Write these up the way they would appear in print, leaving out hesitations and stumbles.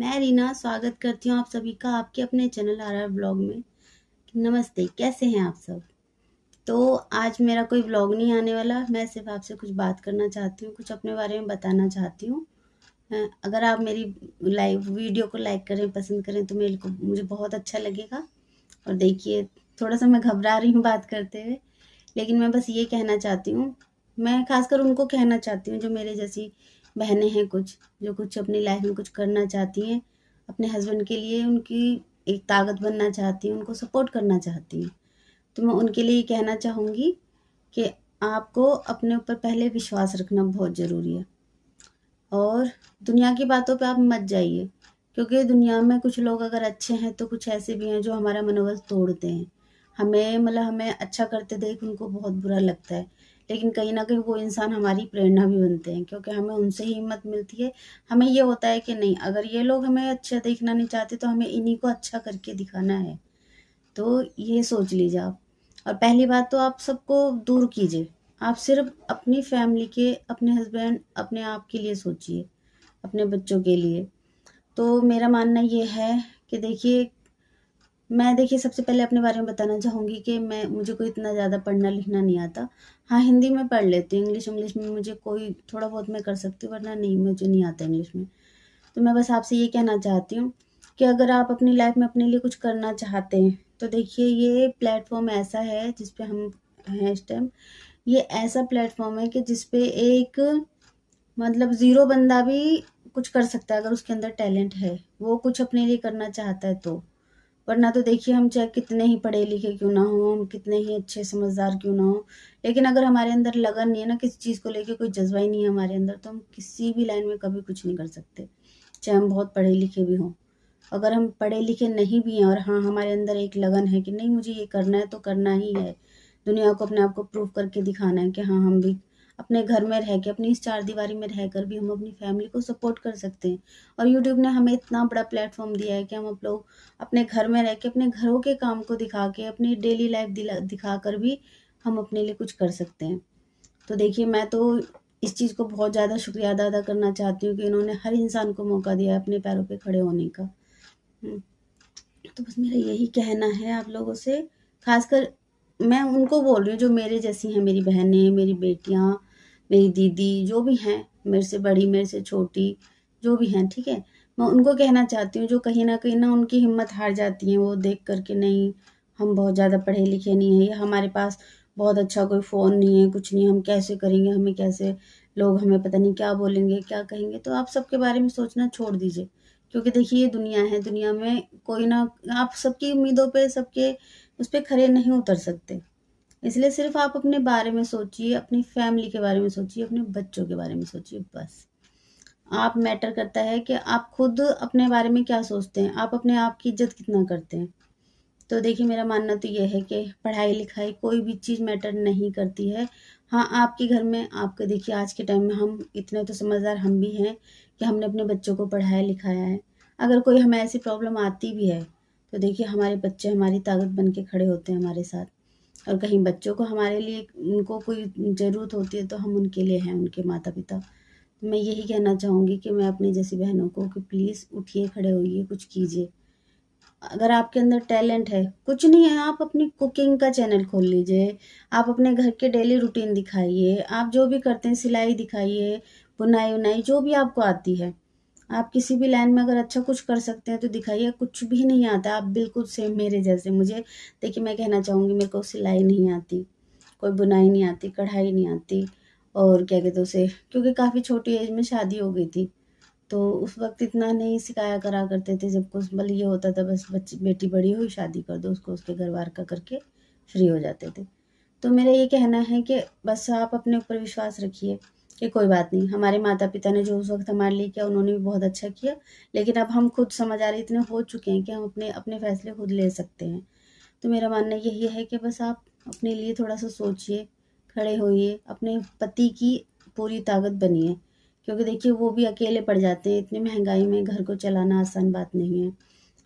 मैं रीना स्वागत करती हूँ आप सभी का आपके अपने चैनल आरआर ब्लॉग में। नमस्ते, कैसे हैं आप सब। तो आज मेरा कोई ब्लॉग नहीं आने वाला, मैं सिर्फ आपसे कुछ बात करना चाहती हूँ, कुछ अपने बारे में बताना चाहती हूँ। अगर आप मेरी लाइव वीडियो को लाइक करें, पसंद करें तो मुझे बहुत अच्छा लगेगा। और देखिए, थोड़ा सा मैं घबरा रही हूँ बात करते हुए, लेकिन मैं बस ये कहना चाहती हूँ, मैं खासकर उनको कहना चाहती हूँ जो मेरे जैसी बहनें हैं, जो कुछ अपनी लाइफ में कुछ करना चाहती हैं, अपने हस्बैंड के लिए उनकी एक ताकत बनना चाहती हैं, उनको सपोर्ट करना चाहती हैं। तो मैं उनके लिए ये कहना चाहूँगी कि आपको अपने ऊपर पहले विश्वास रखना बहुत ज़रूरी है और दुनिया की बातों पे आप मत जाइए, क्योंकि दुनिया में कुछ लोग अगर अच्छे हैं तो कुछ ऐसे भी हैं जो हमारा मनोबल तोड़ते हैं। हमें अच्छा करते देख उनको बहुत बुरा लगता है, लेकिन कहीं न कहीं वो इंसान हमारी प्रेरणा भी बनते हैं, क्योंकि हमें उनसे ही हिम्मत मिलती है। हमें ये होता है कि नहीं, अगर ये लोग हमें अच्छा देखना नहीं चाहते तो हमें इन्हीं को अच्छा करके दिखाना है। तो ये सोच लीजिए आप। और पहली बात तो आप सबको दूर कीजिए। आप सिर्फ़ अपनी फैमिली के, अपने हस्बैंड, अपने आप के लिए सोचिए, अपने बच्चों के लिए। तो मेरा मानना ये है कि देखिए सबसे पहले अपने बारे में बताना चाहूँगी कि मुझे कोई इतना ज़्यादा पढ़ना लिखना नहीं आता। हाँ, हिंदी में पढ़ लेती हूँ, इंग्लिश में मुझे कोई थोड़ा बहुत मैं कर सकती हूँ, वरना नहीं, मुझे नहीं आता इंग्लिश में। तो मैं बस आपसे ये कहना चाहती हूँ कि अगर आप अपनी लाइफ में अपने लिए कुछ करना चाहते हैं, तो देखिए ये प्लेटफ़ॉर्म ऐसा है जिस पे हम हैं इस टाइम। ये ऐसा प्लेटफ़ॉर्म है कि जिस पे एक मतलब ज़ीरो बंदा भी कुछ कर सकता है, अगर उसके अंदर टैलेंट है, वो कुछ अपने लिए करना चाहता है तो। वरना तो देखिए, हम चाहे कितने ही पढ़े लिखे क्यों ना हों, हम कितने ही अच्छे समझदार क्यों ना हों, लेकिन अगर हमारे अंदर लगन नहीं है ना, किसी चीज़ को लेके कोई जज़्बा ही नहीं है हमारे अंदर, तो हम किसी भी लाइन में कभी कुछ नहीं कर सकते, चाहे हम बहुत पढ़े लिखे भी हों। अगर हम पढ़े लिखे नहीं भी हैं और हाँ, हमारे अंदर एक लगन है कि नहीं, मुझे ये करना है तो करना ही है। दुनिया को, अपने आप को प्रूव करके दिखाना है कि हाँ, हम भी अपने घर में रह के, अपनी इस चारदीवारी में रहकर भी हम अपनी फैमिली को सपोर्ट कर सकते हैं। और यूट्यूब ने हमें इतना बड़ा प्लेटफ़ॉर्म दिया है कि हम आप लोग अपने घर में रह के, अपने घरों के काम को दिखा के, अपनी डेली लाइफ़ दिखाकर भी हम अपने लिए कुछ कर सकते हैं। तो देखिए, मैं तो इस चीज़ को बहुत ज़्यादा शुक्रिया अदा करना चाहती हूँ कि इन्होंने हर इंसान को मौका दिया है अपने पैरों पे खड़े होने का। हुँ। तो बस मेरा यही कहना है आप लोगों से, ख़ासकर मैं उनको बोल रही हूँ जो मेरे जैसी हैं, मेरी बहनें, मेरी बेटियाँ, मेरी दीदी, जो भी हैं, मेरे से बड़ी, मेरे से छोटी, जो भी हैं, ठीक है? मैं उनको कहना चाहती हूँ जो कहीं न कहीं ना उनकी हिम्मत हार जाती हैं, वो देख कर के नहीं, हम बहुत ज़्यादा पढ़े लिखे नहीं हैं, या हमारे पास बहुत अच्छा कोई फ़ोन नहीं है, कुछ नहीं है, हम कैसे करेंगे, हमें कैसे, लोग हमें पता नहीं क्या बोलेंगे, क्या कहेंगे। तो आप सबके बारे में सोचना छोड़ दीजिए, क्योंकि देखिए ये दुनिया है, दुनिया में कोई ना, आप सबकी उम्मीदों पे, सबके उस पे खरे नहीं उतर सकते। इसलिए सिर्फ़ आप अपने बारे में सोचिए, अपनी फैमिली के बारे में सोचिए, अपने बच्चों के बारे में सोचिए बस। आप मैटर करता है कि आप खुद अपने बारे में क्या सोचते हैं, आप अपने आप की इज़्ज़त कितना करते हैं। तो देखिए, मेरा मानना तो ये है कि पढ़ाई-लिखाई कोई भी चीज़ मैटर नहीं करती है। हाँ, आपके घर में, आपके देखिए आज के टाइम में हम इतने तो समझदार हम भी हैं कि हमने अपने बच्चों को पढ़ाया-लिखाया है। अगर कोई हमें ऐसी प्रॉब्लम आती भी है, तो देखिए हमारे बच्चे हमारी ताकत बन के खड़े होते हैं हमारे साथ। और कहीं बच्चों को हमारे लिए, उनको कोई ज़रूरत होती है तो हम उनके लिए हैं, उनके माता-पिता। मैं यही कहना चाहूँगी कि मैं अपनी जैसी बहनों को कि प्लीज़ उठिए, खड़े होइए, कुछ कीजिए। अगर आपके अंदर टैलेंट है, कुछ नहीं है, आप अपनी कुकिंग का चैनल खोल लीजिए, आप अपने घर के डेली रूटीन दिखाइए, आप जो भी करते हैं सिलाई दिखाइए, बुनाई-वुनाई जो भी आपको आती है। आप किसी भी लाइन में अगर अच्छा कुछ कर सकते हैं तो दिखाइए, कुछ भी नहीं आता, आप बिल्कुल सेम मेरे जैसे, मुझे देखिए, मैं कहना चाहूँगी, मेरे को सिलाई नहीं आती, कोई बुनाई नहीं आती, कढ़ाई नहीं आती, और क्या कहते हैं उसे, क्योंकि काफ़ी छोटी एज में शादी हो गई थी। तो उस वक़्त इतना नहीं सिखाया करा करते थे, जब कुछ बल ये होता था, बस बच्ची बेटी बड़ी हुई शादी कर दो उसको, उसके घर-बार का करके फ्री हो जाते थे। तो मेरा ये कहना है कि बस आप अपने ऊपर विश्वास रखिए कि कोई बात नहीं, हमारे माता-पिता ने जो उस वक़्त हमारे लिए किया उन्होंने भी बहुत अच्छा किया, लेकिन अब हम खुद समझदार इतने हो चुके हैं कि हम अपने अपने फ़ैसले खुद ले सकते हैं। तो मेरा मानना यही है कि बस आप अपने लिए थोड़ा-सा सोचिए, खड़े होइए, अपने पति की पूरी ताकत बनिए, क्योंकि देखिए वो भी अकेले पड़ जाते हैं, इतनी महँगाई में घर को चलाना आसान बात नहीं है।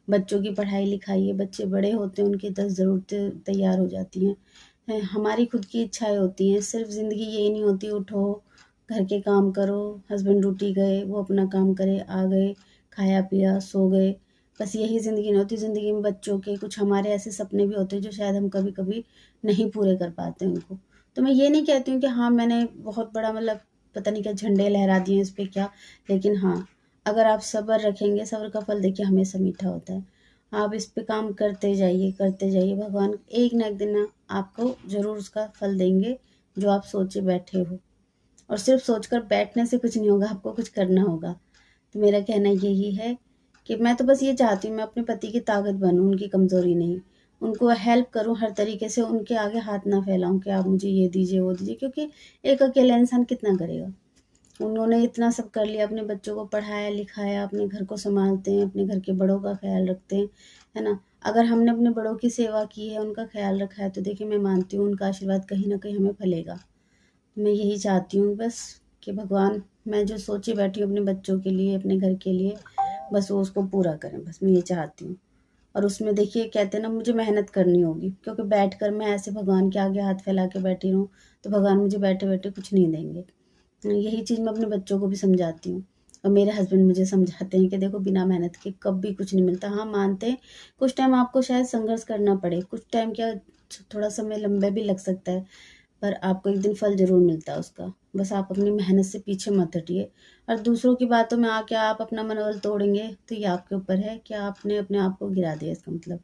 बच्चों की पढ़ाई-लिखाई है, बच्चे बड़े होते हैं, उनकी 10 ज़रूरतें तैयार हो जाती हैं। हमारी खुद की इच्छाएँ होती हैं, सिर्फ़ ज़िंदगी यही नहीं होती, उठो, घर के काम करो, हस्बैंड ड्यूटी गए, वो अपना काम करे, आ गए, खाया पिया सो गए, बस यही ज़िंदगी नहीं होती। ज़िंदगी में बच्चों के कुछ हमारे ऐसे सपने भी होते हैं जो शायद हम कभी कभी नहीं पूरे कर पाते उनको। तो मैं ये नहीं कहती हूँ कि हाँ मैंने बहुत बड़ा मतलब पता नहीं क्या झंडे लहरा दिए इस पे क्या, लेकिन हाँ अगर आप सब्र रखेंगे, सब्र का फल देखिए हमेशा मीठा होता है। आप इस पे काम करते जाइए, भगवान एक ना एक दिन ना आपको ज़रूर उसका फल देंगे जो आप सोचे बैठे हो। और सिर्फ सोचकर बैठने से कुछ नहीं होगा, आपको कुछ करना होगा। तो मेरा कहना यही है कि मैं तो बस ये चाहती हूँ मैं अपने पति की ताकत बनूँ, उनकी कमज़ोरी नहीं। उनको हेल्प करूँ हर तरीके से, उनके आगे हाथ ना फैलाऊँ कि आप मुझे ये दीजिए वो दीजिए, क्योंकि एक अकेला इंसान कितना करेगा। उन्होंने इतना सब कर लिया, अपने बच्चों को पढ़ाया लिखाया, अपने घर को संभालते हैं, अपने घर के बड़ों का ख्याल रखते हैं, है ना। अगर हमने अपने बड़ों की सेवा की है, उनका ख्याल रखा है, तो देखिए मैं मानती हूँ उनका आशीर्वाद कहीं ना कहीं हमें फलेगा। मैं यही चाहती हूँ बस कि भगवान मैं जो सोचे बैठी हूँ अपने बच्चों के लिए, अपने घर के लिए, बस वो उसको पूरा करें, बस मैं ये चाहती हूँ। और उसमें देखिए कहते हैं ना मुझे मेहनत करनी होगी, क्योंकि बैठकर मैं ऐसे भगवान के आगे हाथ फैला के बैठी रहूँ तो भगवान मुझे बैठे बैठे कुछ नहीं देंगे। यही चीज़ मैं अपने बच्चों को भी समझाती हूँ। और मेरे हस्बैंड मुझे समझाते हैं कि देखो बिना मेहनत के कभी कुछ नहीं मिलता। हाँ मानते हैं कुछ टाइम आपको शायद संघर्ष करना पड़े, कुछ टाइम क्या थोड़ा समय लंबा भी लग सकता है, पर आपको एक दिन फल ज़रूर मिलता है उसका। बस आप अपनी मेहनत से पीछे मत हटिए। और दूसरों की बातों में आके आप अपना मनोबल तोड़ेंगे तो ये आपके ऊपर है कि आपने अपने आप को गिरा दिया, इसका मतलब।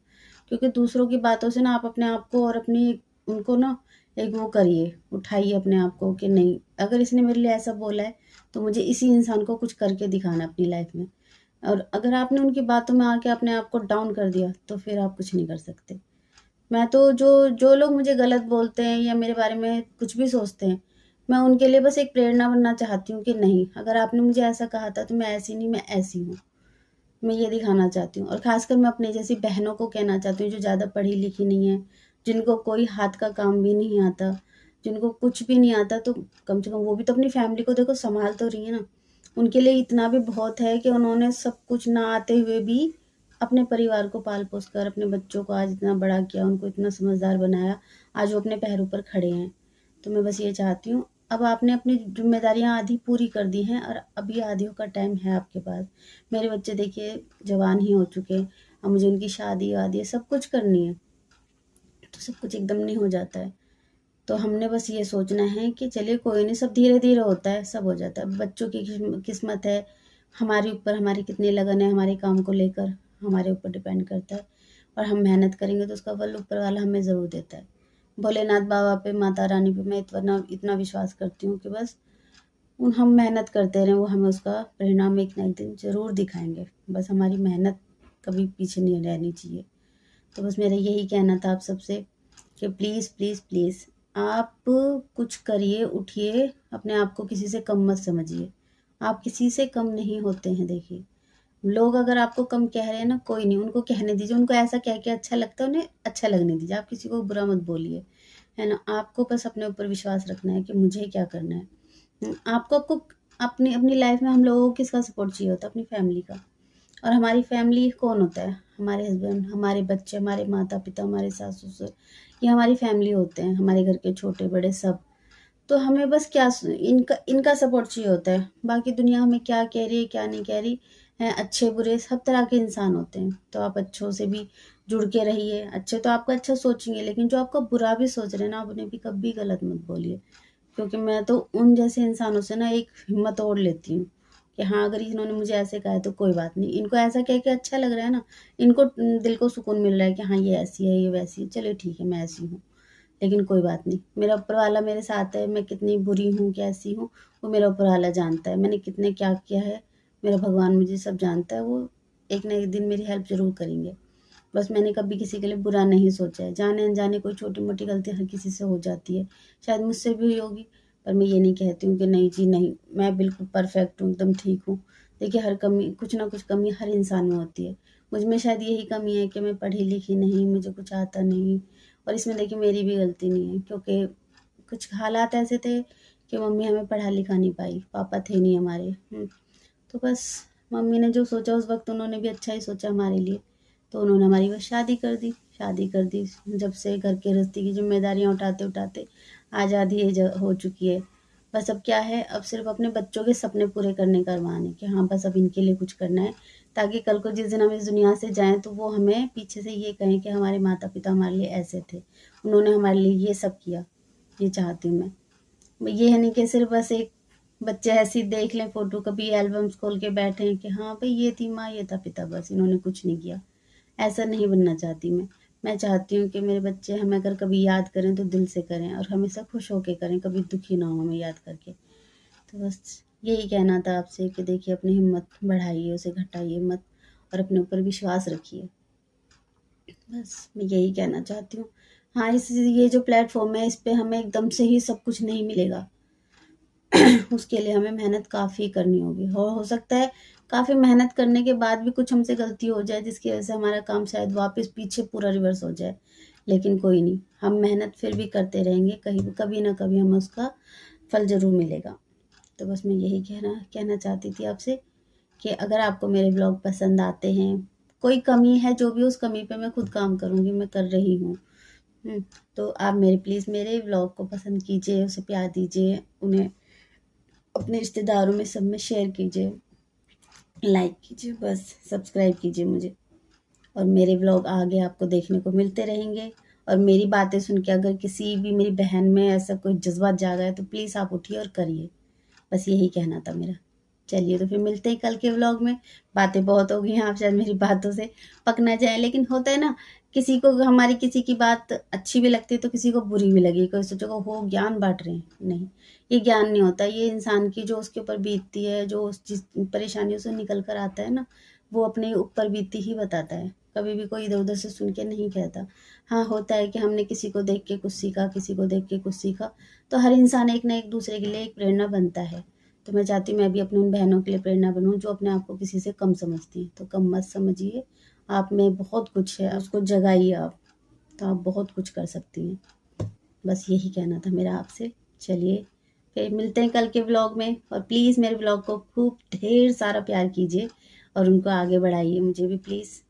क्योंकि दूसरों की बातों से ना आप अपने आप को और अपनी उनको ना एक वो करिए, उठाइए अपने आप को कि नहीं अगर इसने मेरे लिए ऐसा बोला है तो मुझे इसी इंसान को कुछ करके दिखाना है अपनी लाइफ में। और अगर आपने उनकी बातों में आके अपने आप को डाउन कर दिया तो फिर आप कुछ नहीं कर सकते। मैं तो जो जो लोग मुझे गलत बोलते हैं या मेरे बारे में कुछ भी सोचते हैं, मैं उनके लिए बस एक प्रेरणा बनना चाहती हूँ कि नहीं अगर आपने मुझे ऐसा कहा था तो मैं ऐसी नहीं, मैं ऐसी हूँ। मैं ये दिखाना चाहती हूँ। और ख़ासकर मैं अपने जैसी बहनों को कहना चाहती हूँ जो ज़्यादा पढ़ी लिखी नहीं है, जिनको कोई हाथ का काम भी नहीं आता, जिनको कुछ भी नहीं आता, तो कम से कम वो भी तो अपनी फैमिली को देखो सँभाल तो रही है ना। उनके लिए इतना भी बहुत है कि उन्होंने सब कुछ ना आते हुए भी अपने परिवार को पाल-पोस कर अपने बच्चों को आज इतना बड़ा किया, उनको इतना समझदार बनाया, आज वो अपने पैरों पर खड़े हैं। तो मैं बस ये चाहती हूँ अब आपने अपनी ज़िम्मेदारियाँ आधी पूरी कर दी हैं और अभी आधियों का टाइम है आपके पास। मेरे बच्चे देखिए जवान ही हो चुके हैं, अब मुझे उनकी शादी-वादी सब कुछ करनी है, तो सब कुछ एकदम नहीं हो जाता है। तो हमने बस ये सोचना है कि चलिए कोई नहीं, सब धीरे-धीरे होता है, सब हो जाता है। बच्चों की किस्मत है, हमारे ऊपर हमारी कितनी लगन है हमारे काम को लेकर, हमारे ऊपर डिपेंड करता है। और हम मेहनत करेंगे तो उसका फल ऊपर वाला हमें ज़रूर देता है। भोलेनाथ बाबा पे, माता रानी पे मैं इतना इतना विश्वास करती हूँ कि बस हम मेहनत करते रहें, वो हमें उसका परिणाम एक ना एक दिन ज़रूर दिखाएँगे। बस हमारी मेहनत कभी पीछे नहीं रहनी चाहिए। तो बस मेरा यही कहना था आप सबसे कि प्लीज़ प्लीज़ प्लीज़ आप कुछ करिए, उठिए, अपने आप को किसी से कम मत समझिए। आप किसी से कम नहीं होते हैं देखिए। लोग अगर आपको कम कह रहे हैं ना, कोई नहीं, उनको कहने दीजिए, उनको ऐसा कह के अच्छा लगता है उन्हें अच्छा लगने दीजिए। आप किसी को बुरा मत बोलिए, है ना? आपको बस अपने ऊपर विश्वास रखना है कि मुझे क्या करना है। आपको आपको अपनी अपनी लाइफ में हम लोगों को किसका सपोर्ट चाहिए होता है? अपनी फैमिली का। और हमारी फैमिली कौन होता है? हमारे हस्बैंड, हमारे बच्चे, हमारे माता-पिता, हमारे सास-ससुर, ये हमारी फैमिली होते हैं, हमारे घर के छोटे-बड़े सब। तो हमें बस क्या इनका इनका सपोर्ट चाहिए होता है। बाकी दुनिया हमें क्या कह रही है, क्या नहीं कह रही है, अच्छे बुरे सब तरह के इंसान होते हैं। तो आप अच्छों से भी जुड़ के रहिए। अच्छे तो आपका अच्छा सोचेंगे, लेकिन जो आपका बुरा भी सोच रहे हैं ना, आप उन्हें भी कभी गलत मत बोलिए। क्योंकि मैं तो उन जैसे इंसानों से ना एक हिम्मत और लेती हूँ कि हाँ अगर इन्होंने मुझे ऐसे कहा है तो कोई बात नहीं, इनको ऐसा कह के अच्छा लग रहा है ना, इनको दिल को सुकून मिल रहा है कि हाँ ये ऐसी है ये वैसी है, चलिए ठीक है मैं ऐसी हूँ, लेकिन कोई बात नहीं, मेरा ऊपर वाला मेरे साथ है। मैं कितनी बुरी हूँ कैसी हूँ वो मेरा ऊपर वाला जानता है, मैंने कितने क्या किया है मेरा भगवान मुझे सब जानता है। वो एक ना एक दिन मेरी हेल्प ज़रूर करेंगे। बस मैंने कभी किसी के लिए बुरा नहीं सोचा है। जाने अनजाने कोई छोटी-मोटी गलती हर किसी से हो जाती है। शायद मुझसे भी हुई होगी, पर मैं ये नहीं कहती हूँ कि नहीं जी नहीं, मैं बिल्कुल परफेक्ट हूँ, एकदम ठीक हूँ। देखिए हर कमी कुछ ना कुछ कमी हर इंसान में होती है। मुझ में शायद यही कमी है कि मैं पढ़ी-लिखी नहीं, मुझे कुछ आता नहीं। और इसमें देखिए मेरी भी गलती नहीं है, क्योंकि कुछ हालात ऐसे थे कि मम्मी हमें पढ़ा-लिखा नहीं पाई, पापा थे नहीं हमारे। तो बस मम्मी ने जो सोचा उस वक़्त उन्होंने भी अच्छा ही सोचा हमारे लिए। तो उन्होंने हमारी बस शादी कर दी, शादी कर दी। जब से घर के गृहस्थी की ज़िम्मेदारियाँ उठाते-उठाते आज आधी एज हो चुकी है। बस अब क्या है, अब सिर्फ अपने बच्चों के सपने पूरे करने का अरमान है कि हाँ बस अब इनके लिए कुछ करना है, ताकि कल को जिस दिन हम इस दुनिया से जाएं तो वो हमें पीछे से ये कहें कि हमारे माता पिता हमारे लिए ऐसे थे, उन्होंने हमारे लिए ये सब किया। ये चाहती हूँ मैं। ये है नहीं कि सिर्फ बस एक बच्चे ऐसे ही देख लें फ़ोटो, कभी एल्बम्स खोल के बैठे हैं कि हाँ भाई ये थी माँ, ये था पिता, बस इन्होंने कुछ नहीं किया। ऐसा नहीं बनना चाहती मैं। मैं चाहती हूँ कि मेरे बच्चे हमें अगर कभी याद करें तो दिल से करें और हमेशा खुश होके करें, कभी दुखी ना हो हमें याद करके। तो बस यही कहना था आपसे कि देखिए अपनी हिम्मत बढ़ाइए, उसे घटाइए मत और अपने ऊपर विश्वास रखिए। बस मैं यही कहना चाहती हूँ। हाँ, इस ये जो प्लेटफ़ॉर्म है इस पे हमें एकदम से ही सब कुछ नहीं मिलेगा। उसके लिए हमें मेहनत काफ़ी करनी होगी और हो सकता है काफ़ी मेहनत करने के बाद भी कुछ हमसे गलती हो जाए जिसकी वजह से हमारा काम शायद वापस पीछे पूरा रिवर्स हो जाए। लेकिन कोई नहीं, हम मेहनत फिर भी करते रहेंगे, कहीं कभी ना कभी हमें उसका फल ज़रूर मिलेगा। तो बस मैं यही कहना चाहती थी आपसे कि अगर आपको मेरे ब्लॉग पसंद आते हैं, कोई कमी है जो भी, उस कमी पे मैं खुद काम करूँगी, मैं कर रही हूँ। तो आप प्लीज़ मेरे ब्लॉग को पसंद कीजिए, उसे प्यार दीजिए, उन्हें अपने रिश्तेदारों में सब में शेयर कीजिए, लाइक कीजिए, बस सब्सक्राइब कीजिए मुझे। और मेरे व्लॉग आगे आपको देखने को मिलते रहेंगे। और मेरी बातें सुन के अगर किसी भी मेरी बहन में ऐसा कोई जज्बा जागा है तो प्लीज़ आप उठिए और करिए। बस यही कहना था मेरा। चलिए तो फिर मिलते हैं कल के व्लॉग में। बातें बहुत हो गई हैं, आप शायद मेरी बातों से पक ना जाए, लेकिन होता है ना, किसी को हमारी किसी की बात अच्छी भी लगती है तो किसी को बुरी भी लगेगी। कोई सोचेगा हो ज्ञान बांट रहे हैं, नहीं, ये ज्ञान नहीं होता। ये इंसान की जो उसके ऊपर बीतती है, जो उस जिस परेशानियों से निकल कर आता है ना, वो अपने ऊपर बीतती ही बताता है। कभी भी कोई इधर उधर से सुन के नहीं कहता। हाँ, होता है कि हमने किसी को देख के कुछ सीखा, किसी को देख के कुछ सीखा, तो हर इंसान एक ना एक दूसरे के लिए एक प्रेरणा बनता है। तो मैं चाहती हूँ मैं भी अपनी उन बहनों के लिए प्रेरणा बनूँ जो अपने आप को किसी से कम समझती हैं। तो कम मत समझिए, आप में बहुत कुछ है, उसको जगाइए आप, तो आप बहुत कुछ कर सकती हैं। बस यही कहना था मेरा आपसे। चलिए फिर मिलते हैं कल के व्लॉग में, और प्लीज़ मेरे व्लॉग को खूब ढेर सारा प्यार कीजिए और उनको आगे बढ़ाइए, मुझे भी प्लीज़।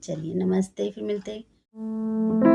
चलिए नमस्ते, फिर मिलते हैं।